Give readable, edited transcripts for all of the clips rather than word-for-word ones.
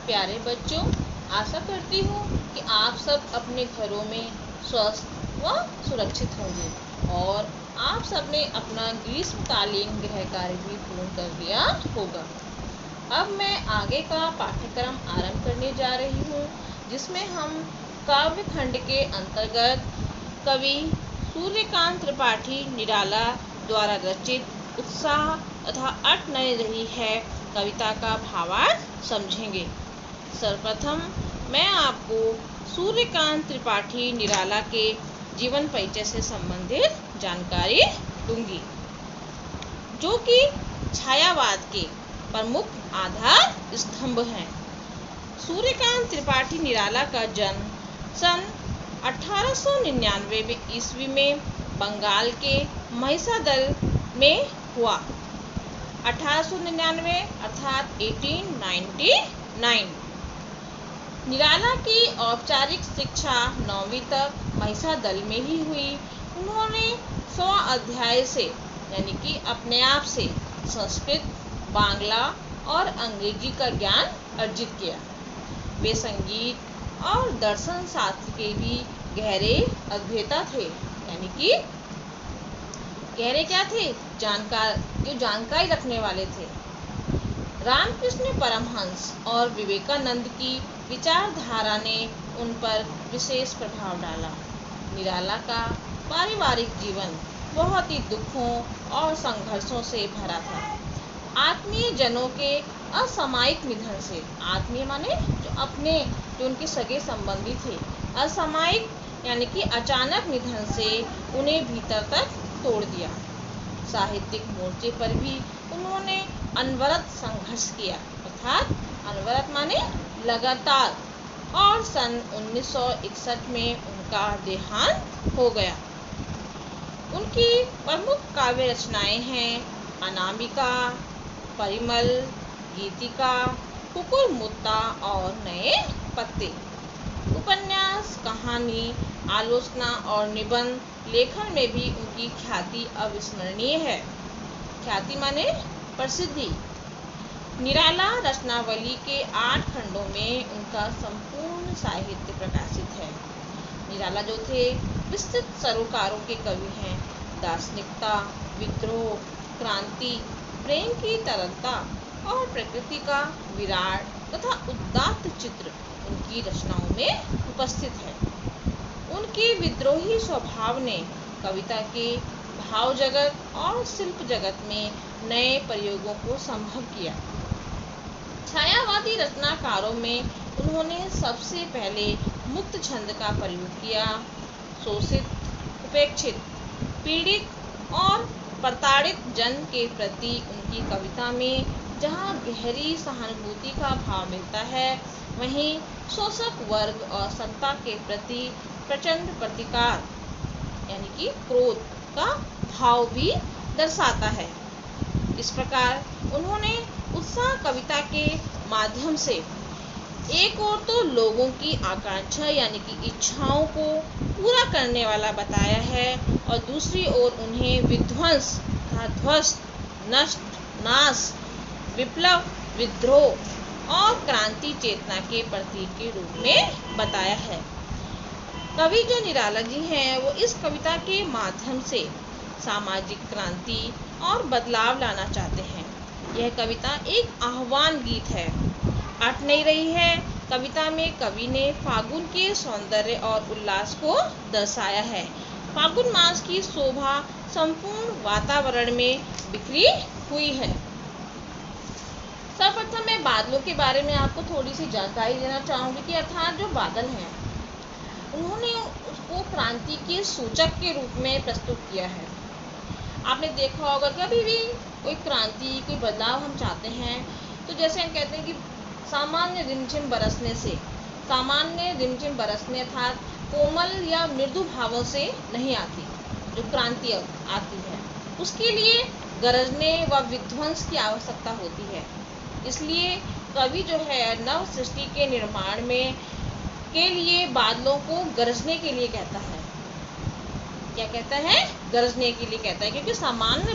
प्यारे बच्चों, आशा करती हूँ कि आप सब अपने घरों में स्वस्थ व सुरक्षित होंगे और आप सब ने अपना ग्रीष्मकालीन गृह कार्य भी पूर्ण कर लिया होगा। अब मैं आगे का पाठ्यक्रम आरंभ करने जा रही हूँ, जिसमें हम काव्य खंड के अंतर्गत कवि सूर्यकांत त्रिपाठी निराला द्वारा रचित उत्साह तथा अट नहीं रही है कविता का भावार्थ समझेंगे। सर्वप्रथम मैं आपको सूर्यकांत त्रिपाठी निराला के जीवन परिचय से संबंधित जानकारी दूंगी, जो कि छायावाद के प्रमुख आधार स्तंभ हैं। सूर्यकांत त्रिपाठी निराला का जन्म सन 1899 ईस्वी में बंगाल के महिसादल में हुआ। 1899 अर्थात 1899। निराला की औपचारिक शिक्षा 9वीं तक महिसादल में ही हुई। उन्होंने 100 अध्याय से यानी कि अपने आप से संस्कृत, बांग्ला और अंग्रेजी का ज्ञान अर्जित किया। वे संगीत और दर्शन शास्त्र के भी गहरे अध्येता थे, यानी कि गहरे क्या थे? जानकारी रखने वाले थे। रामकृष्ण परमहंस और विवेकानंद की विचारधारा ने उन पर विशेष प्रभाव डाला। निराला का पारिवारिक जीवन बहुत ही दुखों और संघर्षों से भरा था। आत्मीय जनों के असामयिक निधन से, आत्मीय माने जो उनके सगे संबंधी थे, असामयिक यानी कि अचानक निधन से उन्हें भीतर तक तोड़ दिया। साहित्यिक मोर्चे पर भी उन्होंने अनवरत संघर्ष किया, अर्थात अनवरत माने लगातार, और सन 1961 में उनका देहांत हो गया। उनकी प्रमुख काव्य रचनाएं हैं अनामिका, परिमल, गीतिका, कुकुरमुत्ता और नए पत्ते। उपन्यास, कहानी, आलोचना और निबंध लेखन में भी उनकी ख्याति अविस्मरणीय है। ख्याति माने प्रसिद्धि। निराला रचनावली के 8 खंडों में उनका संपूर्ण साहित्य प्रकाशित है। निराला जो थे विस्तृत सरोकारों के कवि हैं। दार्शनिकता, विद्रोह, क्रांति, प्रेम की तरलता और प्रकृति का विराट तथा उदात्त चित्र उनकी रचनाओं में उपस्थित है। उनके विद्रोही स्वभाव ने कविता के भाव जगत और शिल्प जगत में नए प्रयोगों को संभव किया। छायावादी रचनाकारों में उन्होंने सबसे पहले मुक्त छंद का प्रयोग किया। शोषित, उपेक्षित, पीड़ित और प्रताड़ित जन के प्रति उनकी कविता में जहाँ गहरी सहानुभूति का भाव मिलता है, वहीं शोषक वर्ग और सत्ता के प्रति प्रचंड प्रतिकार यानी कि क्रोध का भाव भी दर्शाता है। इस प्रकार उन्होंने उत्साह कविता के माध्यम से एक ओर तो लोगों की आकांक्षा यानी कि इच्छाओं को पूरा करने वाला बताया है, और दूसरी ओर उन्हें विध्वंस, ध्वस्त, नष्ट, नाश, विप्लव, विद्रोह और क्रांति चेतना के प्रतीक के रूप में बताया है। कवि जो निराला जी हैं, वो इस कविता के माध्यम से सामाजिक क्रांति और बदलाव लाना चाहते हैं। यह कविता एक आह्वान गीत है। अट नहीं रही है कविता में कवि ने फागुन के सौंदर्य और उल्लास को दर्शाया है। फागुन मास की शोभा संपूर्ण वातावरण में बिखरी हुई है। सर्वप्रथम मैं बादलों के बारे में आपको थोड़ी सी जानकारी देना चाहूँगी कि अर्थात जो बादल हैं, उन्होंने उसको क्रांति के सूचक के रूप में प्रस्तुत किया है। आपने देखा होगा कभी भी कोई क्रांति, कोई बदलाव हम चाहते हैं, तो जैसे हम कहते हैं कि सामान्य रिमझिम बरसने अर्थात कोमल या मृदु भावों से नहीं आती। जो क्रांति आती है, उसके लिए गरजने व विध्वंस की आवश्यकता होती है। इसलिए कवि जो है नव सृष्टि के निर्माण में के लिए बादलों को गरजने के लिए कहता है। क्या कहता है? गरजने के लिए कहता है, क्योंकि सामान्य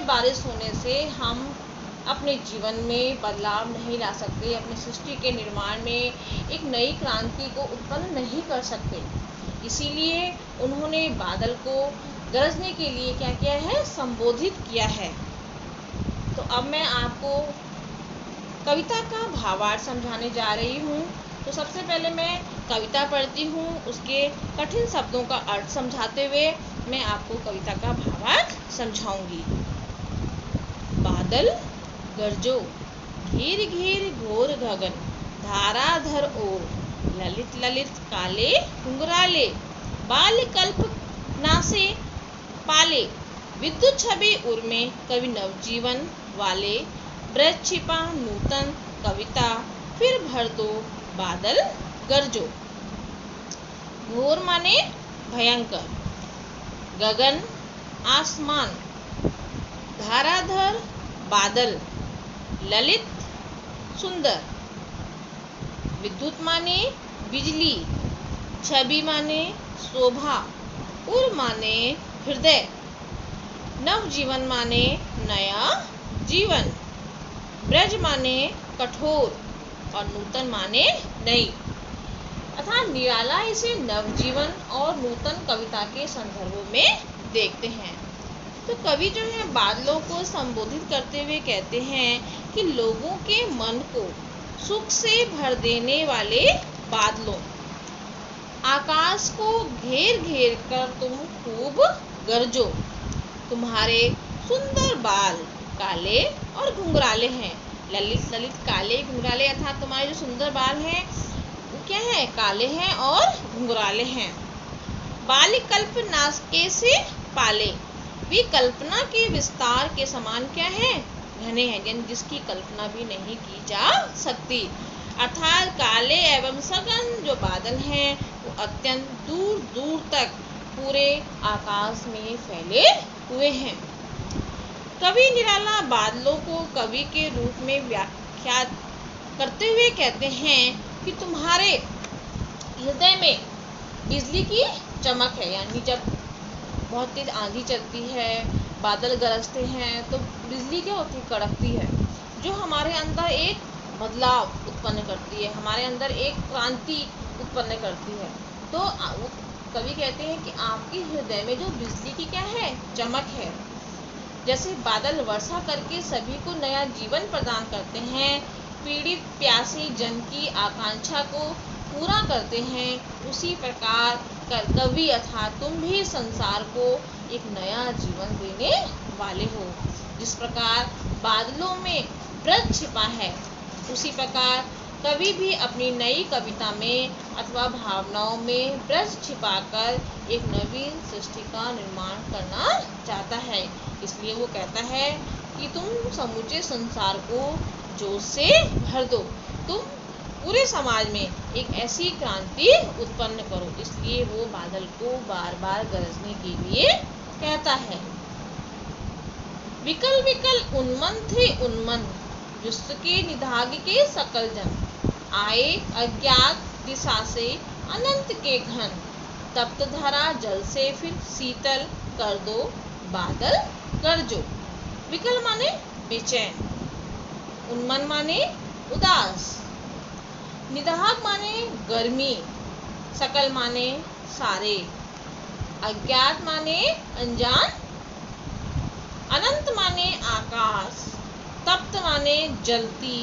बारिश होने से हम अपने जीवन में बदलाव नहीं ला सकते, अपनी सृष्टि के निर्माण में एक नई क्रांति को उत्पन्न नहीं कर सकते। इसीलिए उन्होंने बादल को गरजने के लिए क्या किया है, संबोधित किया है। तो अब मैं आपको कविता का भावार्थ समझाने जा रही हूँ। तो सबसे पहले मैं कविता पढ़ती हूँ, उसके कठिन शब्दों का अर्थ समझाते हुए मैं आपको कविता का भावार्थ समझाऊंगी। बादल गरजो, घेर घेर घोर गगन, धाराधर ओर, ललित ललित काले घुंघराले, बाल कल्प नासे पाले, विद्युत छवि उर्मे कवि नवजीवन वाले, ब्रज छिपा नूतन कविता फिर भर दो बादल गरजो। घोर माने भयंकर, गगन आसमान, धाराधर बादल, ललित सुंदर, विद्युत माने बिजली, छवि माने शोभा, उर माने हृदय, नवजीवन माने नया जीवन, ब्रज माने कठोर और नूतन माने नई। अर्थात निराला इसे नवजीवन और नूतन कविता के संदर्भों में देखते हैं। तो कवि जो है बादलों को संबोधित करते हुए कहते हैं कि लोगों के मन को सुख से भर देने वाले बादलों, आकाश को घेर घेर कर तुम खूब गरजो। तुम्हारे सुंदर बाल काले और घुंघराले हैं। ललित ललित काले घुंघराले अर्थात तुम्हारे जो सुंदर बाल हैं वो क्या है, काले हैं और घुंघराले हैं। बाल कल्प नासके से पाले, वे कल्पना के विस्तार के समान क्या है, घने हैं, जिसकी कल्पना भी नहीं की जा सकती। अर्थात काले एवं सघन जो बादल हैं वो अत्यंत दूर दूर तक पूरे आकाश में फैले हुए हैं। कवि निराला बादलों को कवि के रूप में व्याख्या करते हुए कहते हैं कि तुम्हारे हृदय में बिजली की चमक है, यानी जब बहुत तेज आंधी चलती है, बादल गरजते हैं तो बिजली क्या होती है, कड़कती है, जो हमारे अंदर एक बदलाव उत्पन्न करती है, हमारे अंदर एक क्रांति उत्पन्न करती है। तो कवि कहते हैं कि आपके हृदय में जो बिजली की क्या है, चमक है। जैसे बादल वर्षा करके सभी को नया जीवन प्रदान करते हैं, पीड़ित प्यासे जन की आकांक्षा को पूरा करते हैं, उसी प्रकार कवि अर्थात तुम भी संसार को एक नया जीवन देने वाले हो। जिस प्रकार बादलों में ब्रज छिपा है, उसी प्रकार कवि भी अपनी नई कविता में अथवा भावनाओं में ब्रज छिपाकर एक नवीन सृष्टि का निर्माण करना चाहता है। इसलिए वो कहता है कि तुम समूचे संसार को जोश से भर दो, तुम पूरे समाज में एक ऐसी क्रांति उत्पन्न करो। इसलिए वो बादल को बार बार गरजने के लिए कहता है। विकल विकल उन्मन थे उन्मन, विश्व के निधाग के सकल जन, आए अज्ञात दिशा से अनंत के घन, तप्त धरा जल से फिर शीतल कर दो बादल गरजो। विकल माने बेचैन, उन्मन माने उदास, निदाहक माने गर्मी, सकल माने सारे, अज्ञात माने अनजान, अनंत माने आकाश, तप्त माने जलती,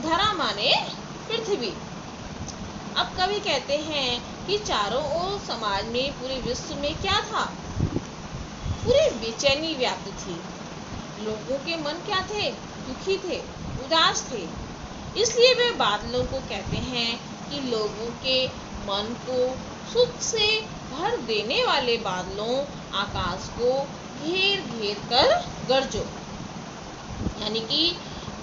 धरा माने पृथ्वी। अब कवि कहते हैं कि चारों ओर समाज में पूरे विश्व में क्या था, पूरी बेचैनी व्याप्त थी। लोगों के मन क्या थे, दुखी थे, उदास थे। इसलिए वे बादलों को कहते हैं कि लोगों के मन को सुख से भर देने वाले बादलों, आकाश को घेर घेर कर गरजो। यानी कि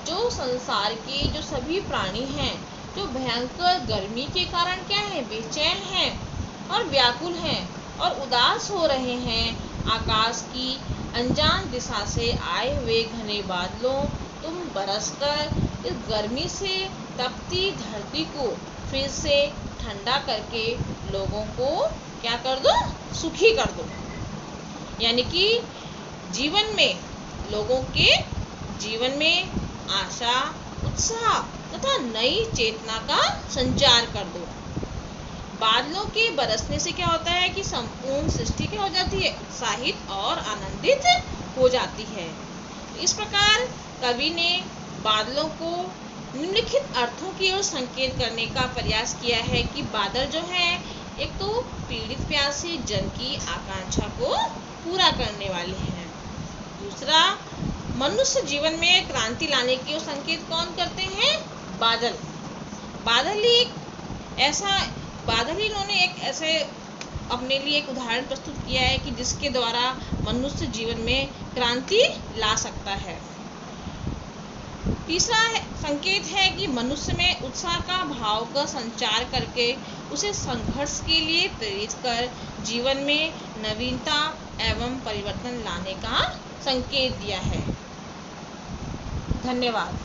जो संसार के जो सभी प्राणी हैं, जो भयंकर गर्मी के कारण क्या है, बेचैन हैं और व्याकुल हैं और उदास हो रहे हैं, आकाश की अनजान दिशा से आए हुए घने बादलों, तुम बरसकर इस गर्मी से तपती धरती को फिर से ठंडा करके लोगों को क्या कर दो, सुखी कर दो। यानी कि जीवन में लोगों के जीवन में आशा, उत्साह तथा नई चेतना का संचार कर दो। बादलों के बरसने से क्या होता है कि संपूर्ण सृष्टि क्या हो जाती है, उत्साहित और आनंदित हो जाती है। इस प्रकार कवि ने बादलों को निम्नलिखित अर्थों की ओर संकेत करने का प्रयास किया है कि बादल जो है एक तो पीड़ित प्यासे जन की आकांक्षा को पूरा करने वाले हैं। दूसरा, मनुष्य जीवन में क्रांति लाने की ओर संकेत कौन करते हैं, बादल। बादल ही इन्होंने एक ऐसे अपने लिए एक उदाहरण प्रस्तुत किया है कि जिसके द्वारा मनुष्य जीवन में क्रांति ला सकता है। तीसरा संकेत है कि मनुष्य में उत्साह का भाव का संचार करके उसे संघर्ष के लिए प्रेरित कर जीवन में नवीनता एवं परिवर्तन लाने का संकेत दिया है। धन्यवाद।